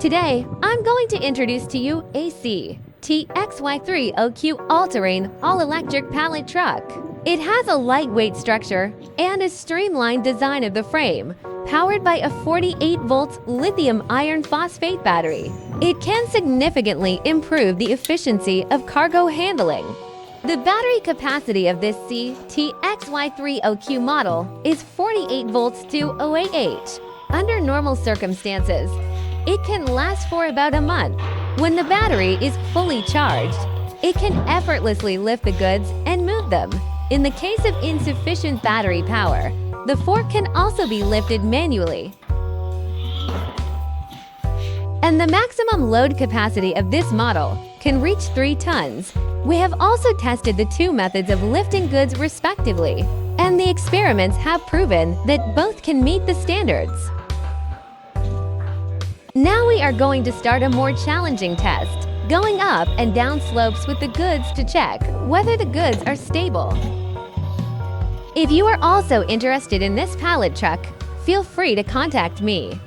Today, I'm going to introduce to you a CTXY-30Q all-terrain, all-electric pallet truck. It has a lightweight structure and a streamlined design of the frame, powered by a 48-volt lithium iron phosphate battery. It can significantly improve the efficiency of cargo handling. The battery capacity of this CTXY-30Q model is 48 volts to 08H. Under normal circumstances, it can last for about a month. When the battery is fully charged, it can effortlessly lift the goods and move them. In the case of insufficient battery power, the fork can also be lifted manually. And the maximum load capacity of this model can reach 3 tons. We have also tested the two methods of lifting goods respectively, and the experiments have proven that both can meet the standards. Now we are going to start a more challenging test, going up and down slopes with the goods to check whether the goods are stable. If you are also interested in this pallet truck, feel free to contact me.